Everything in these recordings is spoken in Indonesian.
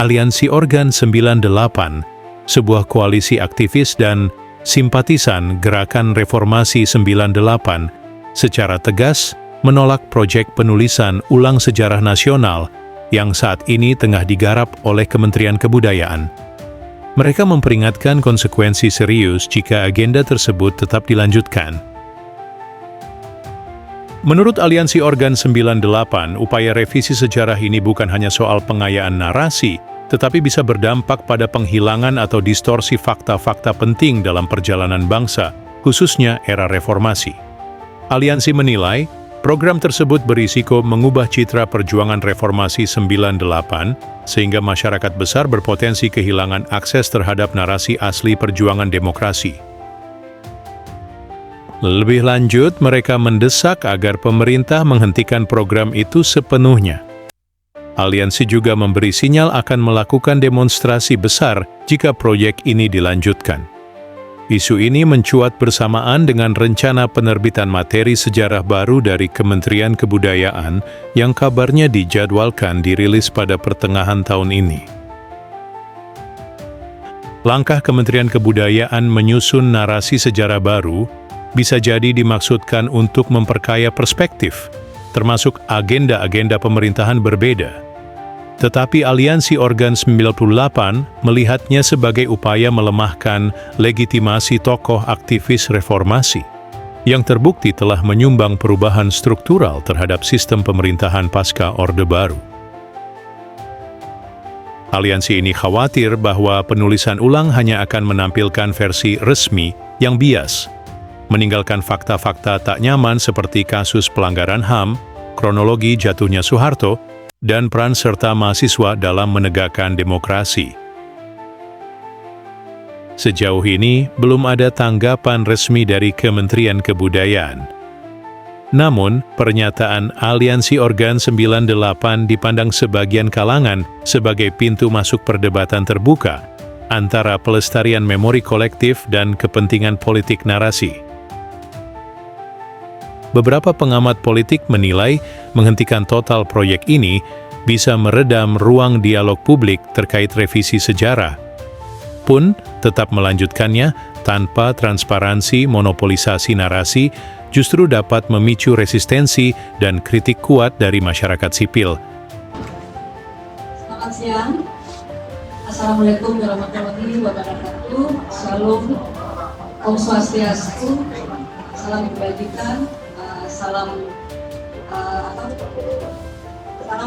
Aliansi Organ 98, sebuah koalisi aktivis dan simpatisan Gerakan Reformasi 98, secara tegas menolak proyek penulisan ulang sejarah nasional yang saat ini tengah digarap oleh Kementerian Kebudayaan. Mereka memperingatkan konsekuensi serius jika agenda tersebut tetap dilanjutkan. Menurut Aliansi Organ 98, upaya revisi sejarah ini bukan hanya soal pengayaan narasi, tetapi bisa berdampak pada penghilangan atau distorsi fakta-fakta penting dalam perjalanan bangsa, khususnya era reformasi. Aliansi menilai, program tersebut berisiko mengubah citra perjuangan reformasi 98, sehingga masyarakat besar berpotensi kehilangan akses terhadap narasi asli perjuangan demokrasi. Lebih lanjut, mereka mendesak agar pemerintah menghentikan program itu sepenuhnya. Aliansi juga memberi sinyal akan melakukan demonstrasi besar jika proyek ini dilanjutkan. Isu ini mencuat bersamaan dengan rencana penerbitan materi sejarah baru dari Kementerian Kebudayaan yang kabarnya dijadwalkan dirilis pada pertengahan tahun ini. Langkah Kementerian Kebudayaan menyusun narasi sejarah baru bisa jadi dimaksudkan untuk memperkaya perspektif, termasuk agenda-agenda pemerintahan berbeda. Tetapi Aliansi Organ 98 melihatnya sebagai upaya melemahkan legitimasi tokoh aktivis reformasi, yang terbukti telah menyumbang perubahan struktural terhadap sistem pemerintahan pasca Orde Baru. Aliansi ini khawatir bahwa penulisan ulang hanya akan menampilkan versi resmi yang bias, meninggalkan fakta-fakta tak nyaman seperti kasus pelanggaran HAM, kronologi jatuhnya Soeharto, dan peran serta mahasiswa dalam menegakkan demokrasi. Sejauh ini, belum ada tanggapan resmi dari Kementerian Kebudayaan. Namun, pernyataan Aliansi Organ 98 dipandang sebagian kalangan sebagai pintu masuk perdebatan terbuka antara pelestarian memori kolektif dan kepentingan politik narasi. Beberapa pengamat politik menilai menghentikan total proyek ini bisa meredam ruang dialog publik terkait revisi sejarah. Pun, tetap melanjutkannya tanpa transparansi monopolisasi narasi justru dapat memicu resistensi dan kritik kuat dari masyarakat sipil. Selamat siang. Assalamualaikum warahmatullahi wabarakatuh. Shalom. Om Swastiastu. Salam kebajikan. Salam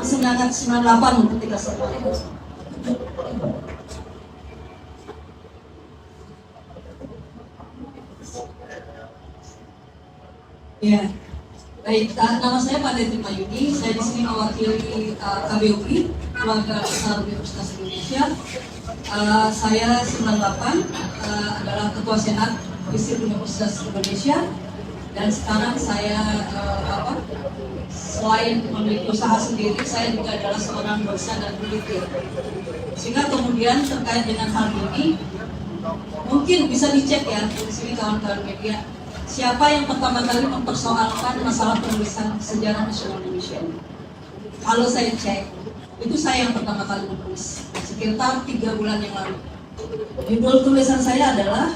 semangat 98 untuk kita semua. Ya, baik. Nama saya Pak Deti Mayudi. Saya di sini mewakili KBUI, Keluarga Besar Universitas Indonesia. Saya 98 adalah Ketua Senat FISIP Universitas Indonesia. Dan sekarang saya selain memiliki usaha sendiri, saya juga adalah seorang dosen dan peneliti. Sehingga kemudian terkait dengan hal ini, mungkin bisa dicek ya di sini kawan-kawan media, siapa yang pertama kali mempersoalkan masalah penulisan sejarah nasional Indonesia ini. Kalau saya cek, itu saya yang pertama kali menulis, sekitar 3 bulan yang lalu. Judul tulisan saya adalah,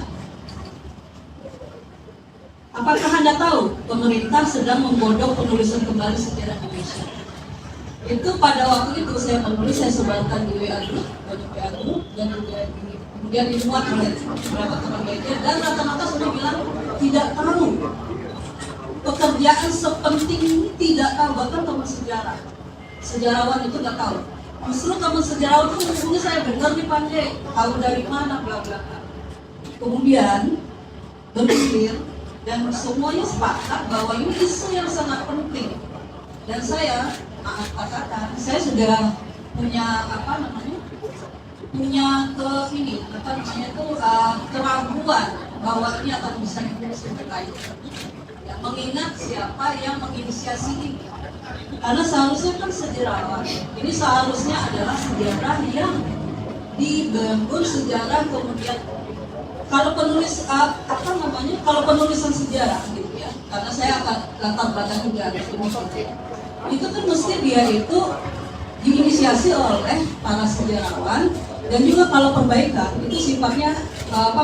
apakah Anda tahu pemerintah sedang menggodok penulisan kembali sejarah Indonesia? Itu pada waktu itu saya menulis, saya sebarkan di WA Group, dan juga kemudian dimuat oleh beberapa teman media, dan rata-rata sudah bilang tidak tahu. Pekerjaan sepenting ini tidak tahu, bahkan teman sejarah. Sejarawan itu tidak tahu. Justru teman sejarawan itu mungkin saya dengar dipanggil, tahu dari mana, bla bla. Kemudian berpikir, dan semuanya sepakat bahwa ini isu yang sangat penting. Dan saya katakan, saya sudah punya keraguan bahwa ini akan bisa diselesaikan. Ya, mengingat siapa yang menginisiasi ini. Karena seharusnya kan sejarawan, ini seharusnya adalah sejarah yang dibangun, sejarah kemudian kalau penulis kalau penulisan sejarah gitu ya, karena saya akan latar belakang juga itu kan mesti dia itu diinisiasi diinisiasi oleh para sejarawan, dan juga kalau perbaikan itu sifatnya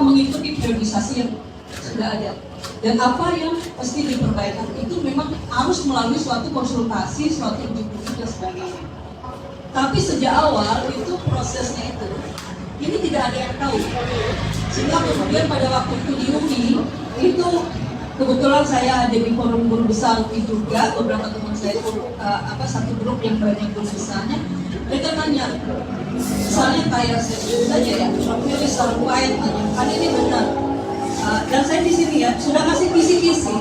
mengikuti periodisasi yang sudah ada. Dan apa yang pasti diperbaikan itu memang harus melalui suatu konsultasi, suatu uji publik dan sebagainya. Tapi sejak awal itu prosesnya ini tidak ada yang tahu. Sehingga kemudian pada waktu itu di UI itu kebetulan saya ada di forum guru besar UI juga, beberapa teman saya itu satu grup yang banyak guru besarnya. Mereka tanya, misalnya kayak saya saja ya, Profesor Sarkuain tanya, kan ini benar. Dan saya di sini ya sudah kasih kisi-kisi,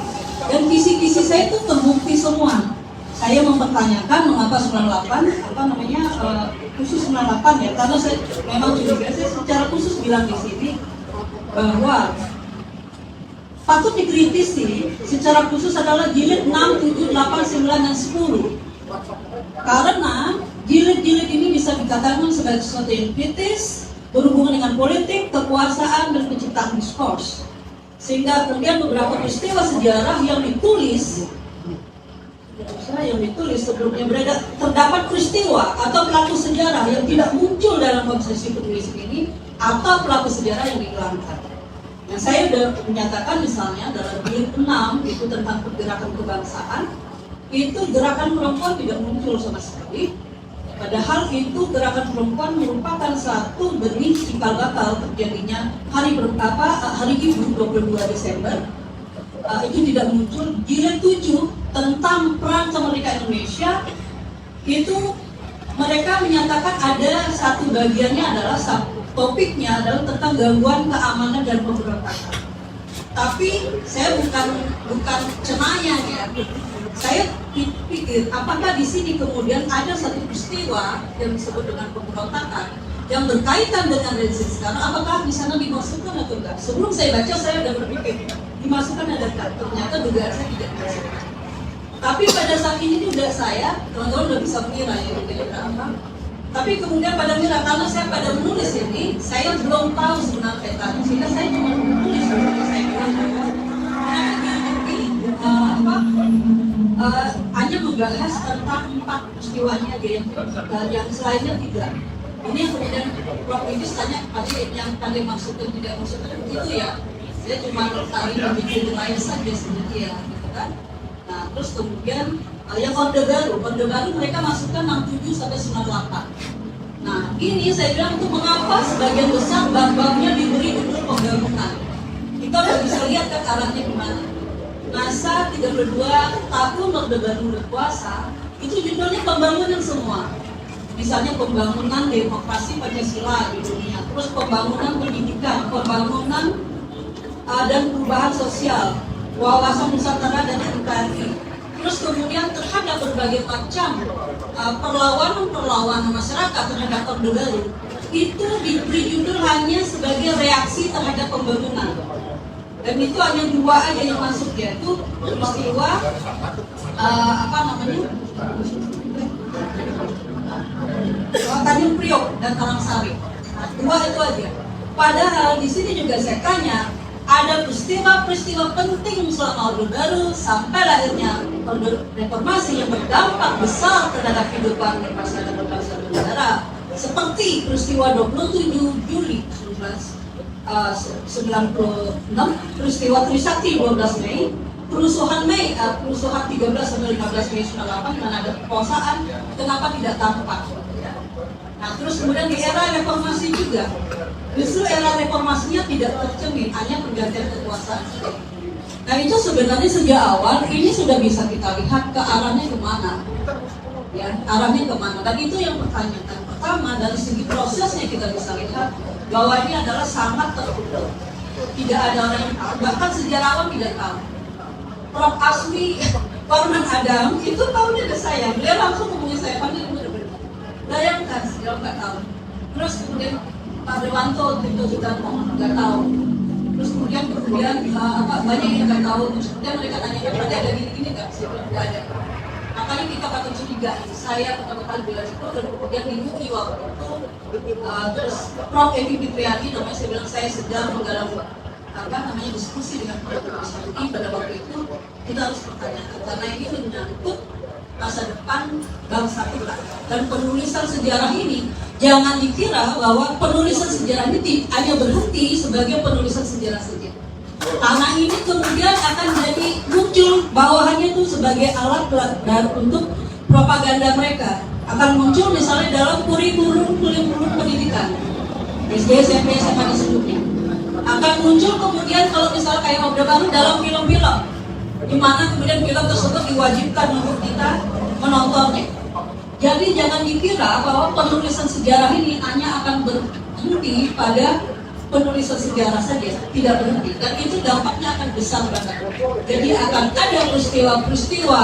dan kisi-kisi saya itu terbukti semua. Saya mempertanyakan mengapa 98 khusus 98 ya, karena saya memang juga saya secara khusus bilang di sini bahwa patut dikritisi secara khusus adalah jilid 6, 7, 8, 9, dan 10. Karena jilid-jilid ini bisa dikatakan sebagai sesuatu yang kritis, berhubungan dengan politik, kekuasaan, dan penciptaan diskurs. Sehingga kemudian beberapa peristiwa sejarah yang ditulis sebelumnya terdapat peristiwa atau pelaku sejarah yang tidak muncul dalam komposisi penulis ini, atau pelaku sejarah yang dihilangkan. Yang saya sudah menyatakan misalnya dalam jilid 6 itu tentang pergerakan kebangsaan, itu gerakan perempuan tidak muncul sama sekali. Padahal itu gerakan perempuan merupakan satu benih cikal bakal terjadinya Hari Ibu 22 Desember. Itu tidak muncul. Jilid 7 tentang peran kemerdekaan Indonesia, itu mereka menyatakan ada satu bagiannya adalah topiknya adalah tentang gangguan keamanan dan pemberontakan. Tapi saya bukan cenayang ya. Saya pikir apakah di sini kemudian ada satu peristiwa yang disebut dengan pemberontakan yang berkaitan dengan rezim sekarang, apakah di sana dimasukkan atau enggak? Sebelum saya baca saya sudah berpikir dimasukkan ada enggak? Ternyata dugaan saya tidak dimasukkan. Tapi pada saat ini juga saya, teman-teman sudah bisa mengira ya kira-kira apa. Tapi kemudian pada mengira, karena saya pada menulis ini, saya belum tahu sebenarnya petanya, sehingga saya cuma menulis seperti saya bilang bahwa hanya membahas tentang 4 peristiwanya yang selainnya tidak. Ini yang kemudian Prof. Idris tanya yang tadi maksudnya tidak maksudnya begitu ya. Saya cuma tadi memikir lain saja sebenarnya ya, gitu kan. Nah, terus kemudian yang Orde Baru mereka masukkan 67 sampai 98. Nah, ini saya bilang itu mengapa sebagian besar bab-babnya diberi judul pembangunan. Kita udah bisa lihat kan arahnya gimana. Masa 32 tahun Orde Baru berkuasa, itu judulnya pembangunan semua. Misalnya pembangunan demokrasi Pancasila di dunia, terus pembangunan pendidikan, pembangunan dan perubahan sosial, wawasan Nusantara dan NKRI. Terus kemudian terhadap berbagai macam perlawanan masyarakat terhadap Orde Baru, itu diberi judul hanya sebagai reaksi terhadap pembangunan. Dan itu hanya 2 aja yang masuk, yaitu peristiwa Tanjung Priok dan Karangsari. Nah, 2 itu aja. Padahal di sini juga saya tanya, ada peristiwa-peristiwa penting selama Orde Baru sampai lahirnya reformasi yang berdampak besar terhadap kehidupan masyarakat berbangsa dan bernegara, seperti peristiwa 27 Juli 1996, peristiwa Trisakti 12 Mei, kerusuhan 13 sampai 15 Mei 98 karena ada perkosaan, kenapa tidak tampak? Nah, terus kemudian di era reformasi juga, justru era reformasinya tidak tercermin, hanya pergantian kekuasaan. Nah, itu sebenarnya sejak awal ini sudah bisa kita lihat ke arahnya kemana, ya, arahnya kemana. Dan itu yang pertanyaan pertama, dari segi prosesnya kita bisa lihat bahwa ini adalah sangat tertutup. Tidak ada orang yang tahu, bahkan sejarawan tidak tahu. Prof. Asmi Warman Adam itu tahunya ke saya, beliau langsung hubungi saya, panggil bayangkan, dia nggak tahu. Terus kemudian Pak Dewanto itu juga nggak tahu. Terus kemudian banyak yang nggak tahu. Terus kemudian mereka tanya, ada gini nggak? Saya bilang nggak ada. Makanya kita patut curiga. Saya pertama kali bilang itu, dan kemudian di UI waktu itu, terus Prof. Evi Fitriani, namanya saya bilang saya sedang menggalang diskusi dengan Prof. UI pada waktu itu. Kita harus pertanyakan karena ini menyangkut masa depan bangsa kita. Dan penulisan sejarah ini, jangan dikira bahwa penulisan sejarah ini hanya berhenti sebagai penulisan sejarah saja. Tanah ini kemudian akan jadi muncul bawahannya itu sebagai alat untuk propaganda mereka. Akan muncul misalnya dalam kurikulum pendidikan SD, SMP, SMA di sebelumnya. Akan muncul kemudian kalau misalnya kayak Orde Baru dalam film-film, di mana kemudian film tersebut diwajibkan untuk kita menontonnya. Jadi jangan dikira bahwa penulisan sejarah ini hanya akan berhenti pada penulisan sejarah saja, tidak berhenti, dan itu dampaknya akan besar banget. Jadi akan ada peristiwa-peristiwa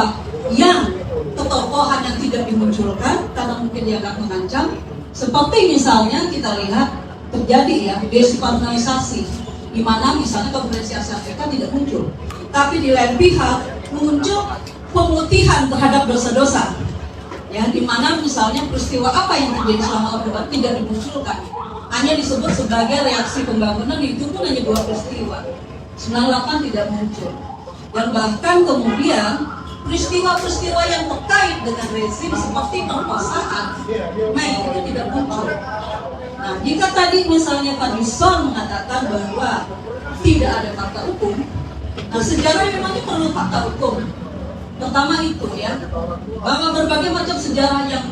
yang ketokohan yang tidak dimunculkan karena mungkin dianggap mengancam, seperti misalnya kita lihat terjadi ya despartalisasi, di mana misalnya Konferensi Asia Afrika tidak muncul, tapi di lain pihak muncul pemutihan terhadap dosa-dosa, ya, di mana misalnya peristiwa apa yang terjadi selama Orde Baru tidak dimunculkan, hanya disebut sebagai reaksi pembangunan, itu pun hanya 2 peristiwa. 98 tidak muncul. Dan bahkan kemudian peristiwa-peristiwa yang terkait dengan rezim seperti perkosaan, itu tidak muncul. Nah, jika tadi misalnya Pak Dison mengatakan bahwa tidak ada fakta hukum, nah sejarah memang perlu fakta hukum. Pertama itu ya, bahwa berbagai macam sejarah yang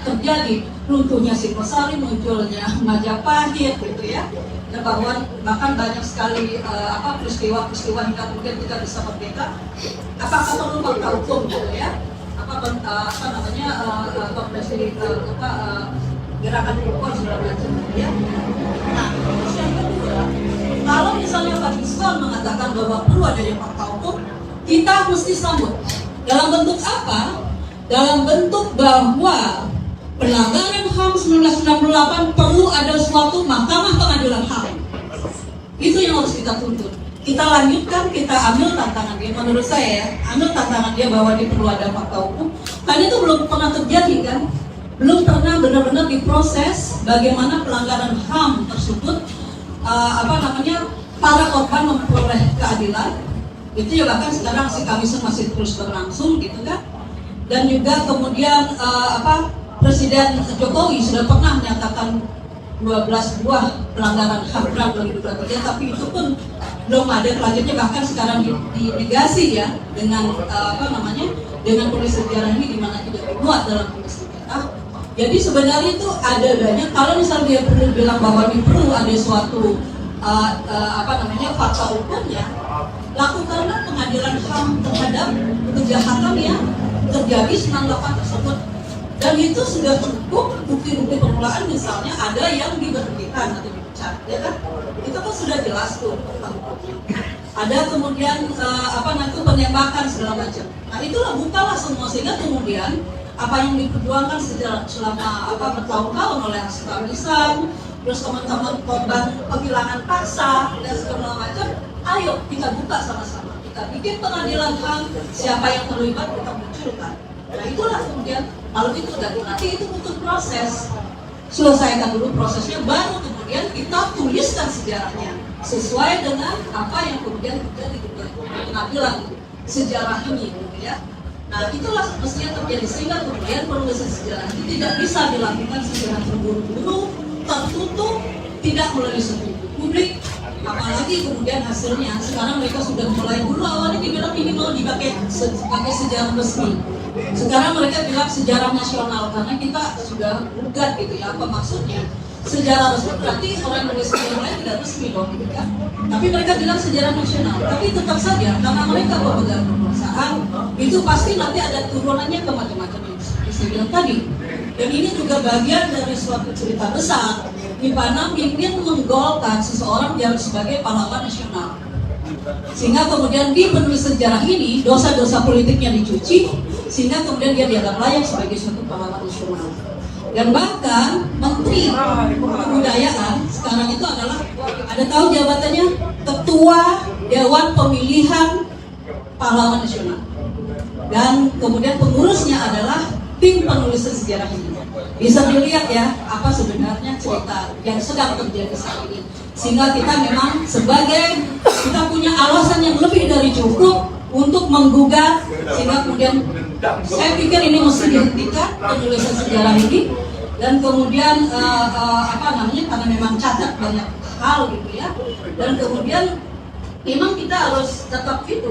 terjadi, runtuhnya Singosari, munculnya Majapahit gitu ya, dan bahwa bahkan banyak sekali peristiwa-peristiwa hingga kemudian kita bisa merdeka. Apakah perlu fakta hukum gitu ya? Gerakan Purkon segala macam ya. Nah, terus yang kedua, kalau misalnya Pak Dison mengatakan bahwa perlu adanya fakta hukum, kita mesti sambut. Dalam bentuk apa? Dalam bentuk bahwa pelanggaran HAM 1968 perlu ada suatu mahkamah pengadilan HAM. Itu yang harus kita tuntut. Kita lanjutkan, kita ambil tantangan dia. Menurut saya ya, ambil tantangan dia bahwa dia perlu ada fakta hukum. Karena itu belum pernah terjadi kan? Belum pernah benar-benar diproses bagaimana pelanggaran HAM tersebut, para korban memperoleh keadilan. Itu ya, bahkan sekarang si Kamisen masih terus berlangsung gitu kan. Dan juga kemudian Presiden Jokowi sudah pernah menyatakan 12 buah pelanggaran HAM berat 2023, tapi itu pun belum ada kelanjutnya, bahkan sekarang dinegasi ya dengan dengan penulis sejarah ini, di mana tidak dimuat dalam penulis sejarah. Jadi sebenarnya itu ada banyak. Kalau misalnya dia perlu bilang bahwa ini perlu ada suatu fakta hukumnya, lakukanlah pengadilan HAM terhadap kejahatan yang terjadi 98 tersebut. Dan itu sudah cukup bukti-bukti permulaan, misalnya ada yang diberhentikan atau dipecat, ya kan? Itu kan sudah jelas tuh. Ada kemudian penembakan segala macam. Nah itulah, bukalah semua, sehingga kemudian apa yang diperjuangkan selama bertahun-tahun oleh Kamisen, terus teman-teman korban penghilangan paksa dan segala macam, ayo kita buka sama-sama. Kita bikin pengadilan HAM, siapa yang terlibat kita munculkan. Nah itulah kemudian, kalau itu nanti itu butuh proses. Selesaikan dulu prosesnya, baru kemudian kita tuliskan sejarahnya sesuai dengan apa yang kemudian terjadi di pengadilan sejarah ini, gitu ya. Nah itulah mestinya terjadi, sehingga kemudian penulisan sejarah ini tidak bisa dilakukan secara terburu-buru, tertutup, tidak melalui publik. Apalagi kemudian hasilnya sekarang mereka sudah mulai, dulu awalnya dibilang ini mau dipakai sebagai sejarah resmi, sekarang mereka bilang sejarah nasional, karena kita sudah bugat gitu ya, apa maksudnya sejarah resmi, berarti orang Indonesia yang lain tidak resmi dong gitu kan. Tapi mereka bilang sejarah nasional, tapi tetap saja karena mereka pemegang kekuasaan, itu pasti nanti ada turunannya ke macam-macam yang saya bilang tadi. Dan ini juga bagian dari suatu cerita besar, di mana ingin menggolkan seseorang yang sebagai pahlawan nasional, sehingga kemudian di penulisan sejarah ini dosa-dosa politiknya dicuci, sehingga kemudian dia dianggap layak sebagai suatu pahlawan nasional. Dan bahkan Menteri Kebudayaan sekarang itu adalah, ada tahu jabatannya, Ketua Dewan Pemilihan Pahlawan Nasional, dan kemudian pengurusnya adalah tim penulisan sejarah ini. Bisa dilihat ya apa sebenarnya cerita yang sedang terjadi saat ini, sehingga kita memang kita punya alasan yang lebih dari cukup untuk menggugat, sehingga kemudian saya pikir ini mesti dihentikan penulisan sejarah ini, dan kemudian karena memang cacat banyak hal gitu ya, dan kemudian memang kita harus tetap kita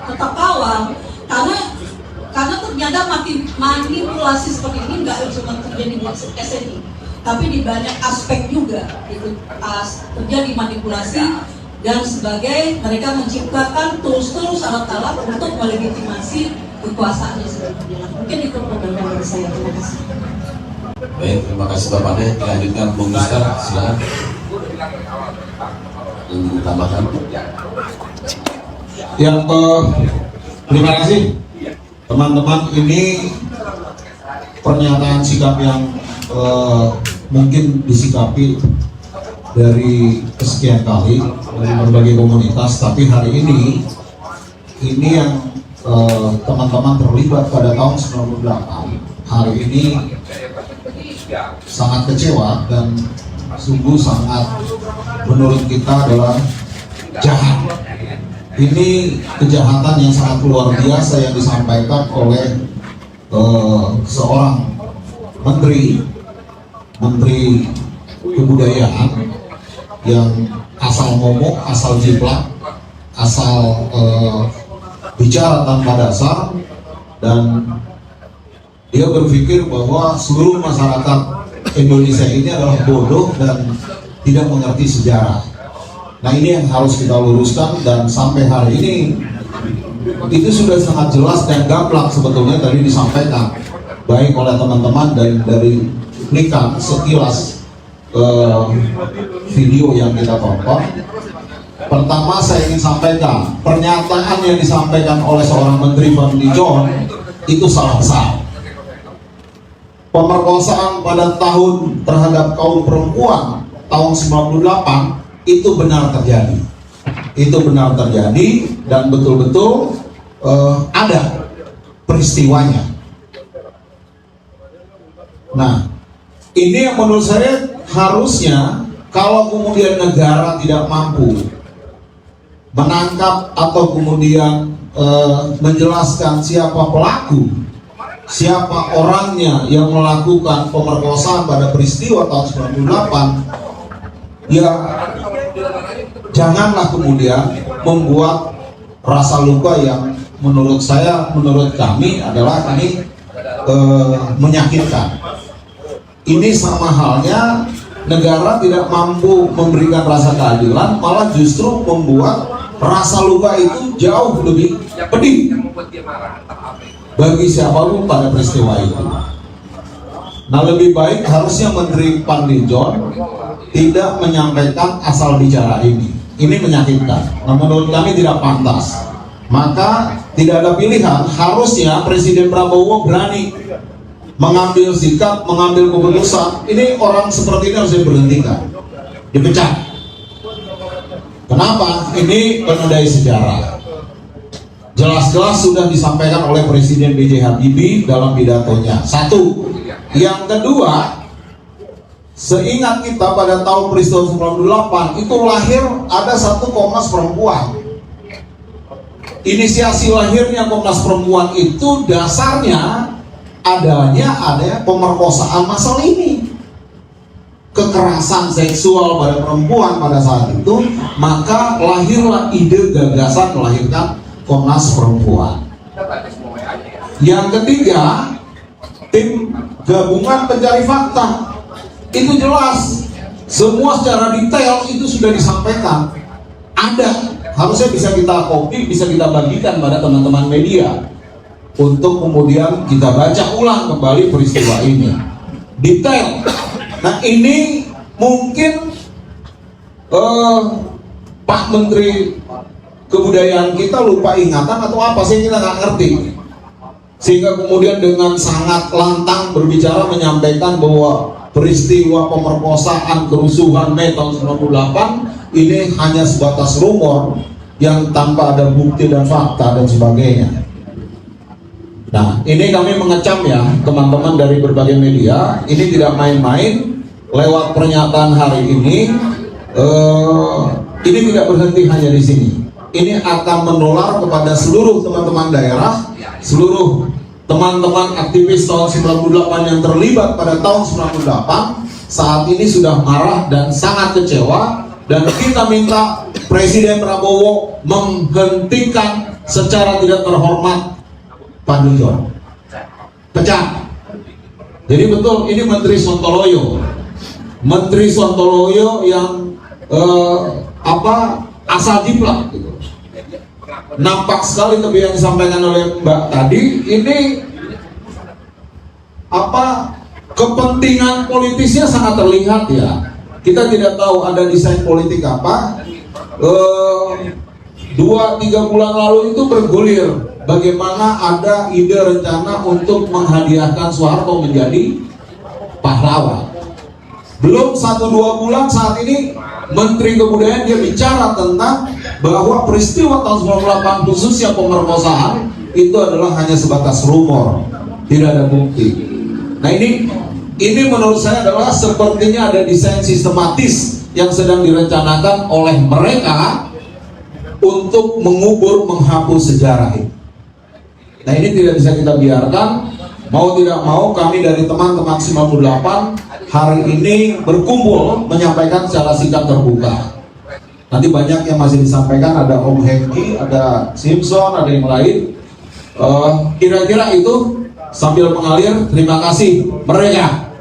tetap kawal, karena ternyata manipulasi seperti ini nggak cuma terjadi di SNI, tapi di banyak aspek juga itu terjadi manipulasi, dan sebagai mereka menciptakan tools-tools alat-alat untuk melegitimasi kekuasaannya sebenarnya. Mungkin itu program dari saya. Terima kasih. Baik, terima kasih Bapaknya. Dilanjutkan Bung Mister, silakan. Ingin tambahkan? Ya, terima kasih teman-teman. Ini pernyataan sikap yang mungkin disikapi dari kesekian kali dari berbagai komunitas, tapi hari ini yang teman-teman terlibat pada tahun 98 hari ini sangat kecewa dan sungguh sangat menurut kita adalah jahat. Ini kejahatan yang sangat luar biasa yang disampaikan oleh seorang menteri kebudayaan yang asal ngomong, asal jiplak, asal bicara tanpa dasar, dan dia berpikir bahwa seluruh masyarakat Indonesia ini adalah bodoh dan tidak mengerti sejarah. Nah, ini yang harus kita luruskan, dan sampai hari ini itu sudah sangat jelas dan gamblang sebetulnya tadi disampaikan baik oleh teman-teman dan dari cuplikan sekilas video yang kita tonton. Pertama, saya ingin sampaikan pernyataan yang disampaikan oleh seorang Menteri Fadly John itu salah besar. Pemerkosaan pada tahun terhadap kaum perempuan tahun 98 itu benar terjadi. Itu benar terjadi dan betul-betul ada peristiwanya. Nah, ini yang menurut saya harusnya kalau kemudian negara tidak mampu menangkap atau kemudian menjelaskan siapa pelaku, siapa orangnya yang melakukan pemerkosaan pada peristiwa tahun 98, ya janganlah kemudian membuat rasa luka yang menurut saya, menurut kami adalah ini menyakitkan. Ini sama halnya negara tidak mampu memberikan rasa keadilan, malah justru membuat rasa luka itu jauh lebih pedih bagi siapapun pada peristiwa itu. Nah, lebih baik harusnya Menteri Fadly John tidak menyampaikan asal bicara ini. Ini menyakitkan. Nah, menurut kami tidak pantas. Maka tidak ada pilihan, harusnya Presiden Prabowo berani mengambil sikap, mengambil keputusan. Ini orang seperti ini harus diberhentikan, dipecat. Kenapa? Ini penodai sejarah. Jelas-jelas sudah disampaikan oleh Presiden B.J. Habibie dalam pidatonya. Satu. Yang kedua, seingat kita pada tahun peristiwa 98 itu lahir ada satu Komnas Perempuan. Inisiasi lahirnya Komnas Perempuan itu dasarnya ada pemerkosaan massal ini, kekerasan seksual pada perempuan pada saat itu, maka lahirlah ide gagasan melahirkan Komnas Perempuan. Yang ketiga, tim gabungan pencari fakta, itu jelas semua secara detail itu sudah disampaikan, ada, harusnya bisa kita copy, bisa kita bagikan pada teman-teman media untuk kemudian kita baca ulang kembali peristiwa ini detail. Nah, ini mungkin Pak Menteri Kebudayaan kita lupa ingatan atau apa sih, kita nggak ngerti, sehingga kemudian dengan sangat lantang berbicara menyampaikan bahwa peristiwa pemerkosaan kerusuhan Mei tahun 98 ini hanya sebatas rumor yang tanpa ada bukti dan fakta dan sebagainya. Nah, ini kami mengecam ya teman-teman dari berbagai media, ini tidak main-main. Lewat pernyataan hari ini tidak berhenti hanya di sini. ini akan menular kepada seluruh teman-teman daerah, seluruh teman-teman aktivis tahun 98 yang terlibat pada tahun 98 saat ini sudah marah dan sangat kecewa, dan kita minta Presiden Prabowo menghentikan secara tidak terhormat Fadlizon. Pecat. Jadi betul ini Menteri Sontoloyo. Menteri Sontoloyo yang asal jiplak gitu. Nampak sekali tadi yang disampaikan oleh Mbak tadi, ini kepentingan politisnya sangat terlihat ya. Kita tidak tahu ada desain politik apa. 2-3 bulan lalu itu bergulir bagaimana ada ide rencana untuk menghadiahkan Soeharto menjadi pahlawan. Belum 1-2 bulan saat ini Menteri Kebudayaan dia bicara tentang bahwa peristiwa tahun 98 khususnya pemerkosaan itu adalah hanya sebatas rumor, tidak ada bukti. Nah ini menurut saya adalah sepertinya ada desain sistematis yang sedang direncanakan oleh mereka untuk mengubur, menghapus sejarah ini. Nah ini tidak bisa kita biarkan. Mau tidak mau kami dari teman-teman 98 hari ini berkumpul menyampaikan secara sikap terbuka. Nanti banyak yang masih disampaikan, ada Om Hengki, ada Simpson, ada yang lain. Kira-kira itu sambil mengalir. Terima kasih mereka.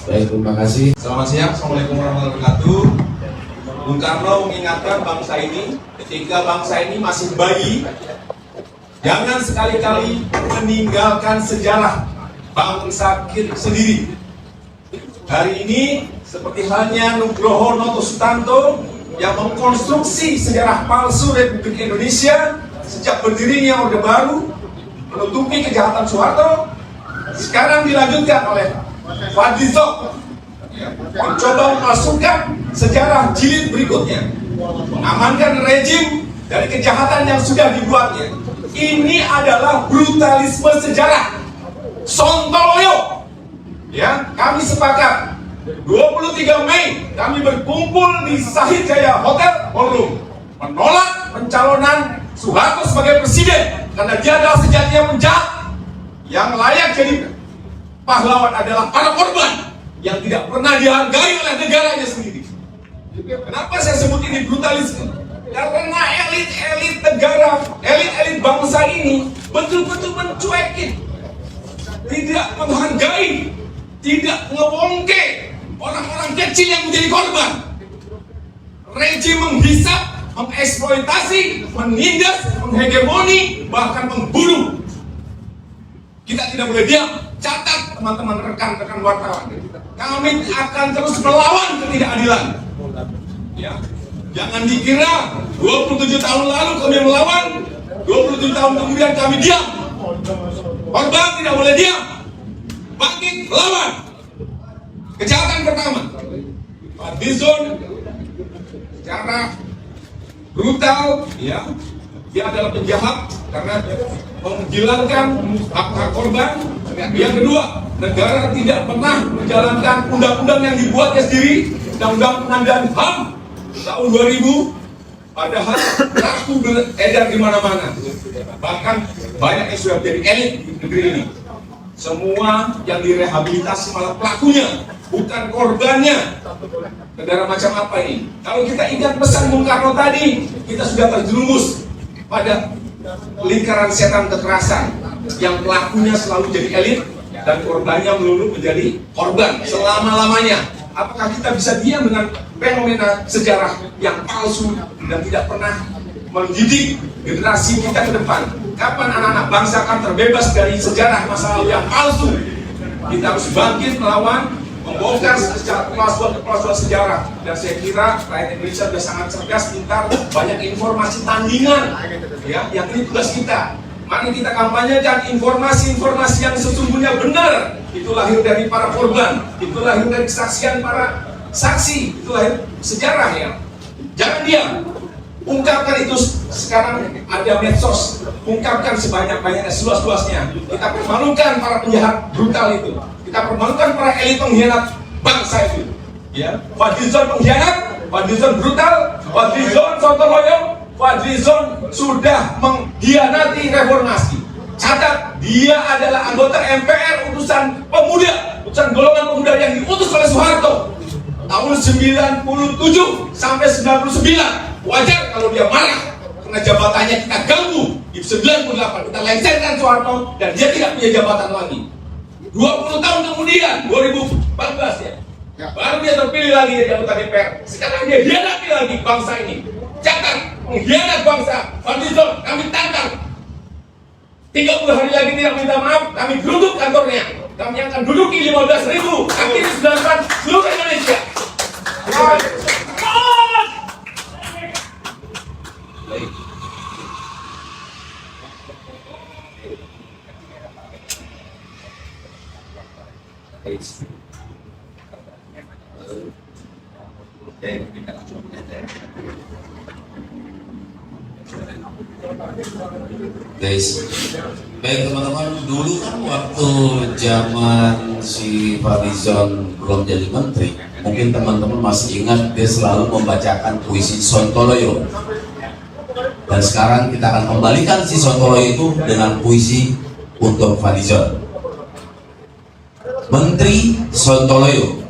Baik, terima kasih. Selamat siang, Assalamualaikum warahmatullahi wabarakatuh. Bung Karno mengingatkan bangsa ini, ketika bangsa ini masih bayi, jangan sekali-kali meninggalkan sejarah bangsa kita sendiri. Hari ini, seperti halnya Nugroho Noto Sutanto yang mengkonstruksi sejarah palsu Republik Indonesia sejak berdirinya Orde Baru, menutupi kejahatan Soeharto, sekarang dilanjutkan oleh Fadlizon mencoba memasukkan sejarah jilid berikutnya, mengamankan rejim dari kejahatan yang sudah dibuatnya. Ini adalah brutalisme sejarah. Sontoloyo. Ya, kami sepakat 23 Mei kami berkumpul di Sahid Jaya Hotel Ballroom menolak pencalonan Soeharto sebagai presiden karena dia adalah sejatinya penjahat. Yang layak jadi pahlawan adalah para korban yang tidak pernah dihargai oleh negaranya sendiri. Kenapa saya sebut ini brutalisme? Karena elit-elit negara, elit-elit bangsa ini betul-betul mencuekin, tidak menghargai, tidak ngewongke orang-orang kecil yang menjadi korban. Rejim menghisap, mengeksploitasi, menindas, menghegemoni, bahkan membunuh. Kita tidak boleh diam. Catat teman-teman rekan-rekan wartawan, kami akan terus melawan ketidakadilan. Ya, jangan dikira 27 tahun lalu kami melawan, 27 tahun kemudian kami diam. Korban tidak boleh diam. Bangkit, lawan. Kejahatan pertama, Fadlizon secara brutal, ya, dia adalah penjahat karena menghilangkan hak-hak korban. Yang kedua, negara tidak pernah menjalankan undang-undang yang dibuatnya sendiri, Undang-Undang Penganiayaan HAM tahun 2000, padahal laku beredar di mana-mana. Bahkan banyak yang sudah menjadi elit di negeri ini. Semua yang direhabilitasi malah pelakunya, bukan korbannya. Negara macam apa ini? Kalau kita ingat pesan Bung Karno tadi, kita sudah terjerumus pada lingkaran setan kekerasan yang pelakunya selalu jadi elit dan korbannya melulu menjadi korban selama-lamanya. Apakah kita bisa diam dengan fenomena sejarah yang palsu dan tidak pernah mendidik generasi kita ke depan? Kapan anak-anak bangsa akan terbebas dari sejarah masa lalu yang palsu? Kita harus bangkit melawan, membongkar kepalsuan sejarah. Dan saya kira rakyat Indonesia sudah sangat cerdas, pintar, banyak informasi tandingan, ya, yang ini tugas kita. Mari kita kampanyekan informasi-informasi yang sesungguhnya benar. Itu lahir dari para korban, itu lahir dari kesaksian para saksi, itu lahir sejarah, ya. Jangan diam. Ungkapkan itu. Sekarang ada medsos, ungkapkan sebanyak-banyaknya, seluas-luasnya. Kita permalukan para penjahat brutal itu, kita permalukan para elit pengkhianat bangsa itu, ya. Fadlizon pengkhianat, Fadlizon brutal, Fadlizon Sontoloyo Fadlizon sudah mengkhianati reformasi. Catat, dia adalah anggota MPR utusan pemuda, utusan golongan pemuda yang diutus oleh Soeharto tahun 97 sampai 99. Wajar kalau dia marah karena jabatannya kita ganggu di 98, kita lengserkan Soeharto dan dia tidak punya jabatan lagi. 20 tahun kemudian, 2014 ya, baru dia terpilih lagi jadi anggota DPR. Sekarang dia hianati lagi bangsa ini. Catat, mengkhianat bangsa. Fadlizon kami tantang 30 hari lagi tidak minta maaf, kami duduk kantornya. Kami akan duduki 15.000 aktivis 98 seluruh Indonesia. Guys, baik teman-teman, dulu kan waktu zaman si Fadlizon belum jadi menteri, mungkin teman-teman masih ingat dia selalu membacakan puisi Sontoloyo. Dan sekarang kita akan kembalikan si Sontoloyo itu dengan puisi untuk Fadlizon. Menteri Sontoloyo,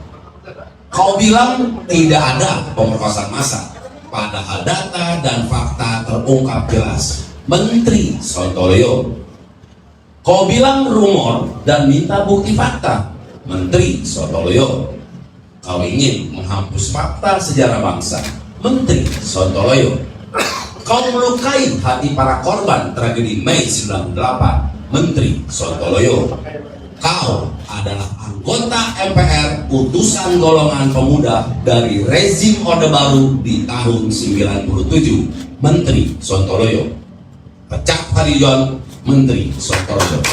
kau bilang tidak ada pemerkosaan massa, padahal data dan fakta terungkap jelas. Menteri Sontoloyo, kau bilang rumor dan minta bukti fakta. Menteri Sontoloyo, kau ingin menghapus fakta sejarah bangsa. Menteri Sontoloyo, kau melukai hati para korban tragedi Mei 98. Menteri Sontoloyo, kau adalah anggota MPR utusan golongan pemuda dari rezim Orde Baru di tahun 97. Menteri Sontoloyo, pecat Fadlizon, Menteri Sontoloyo.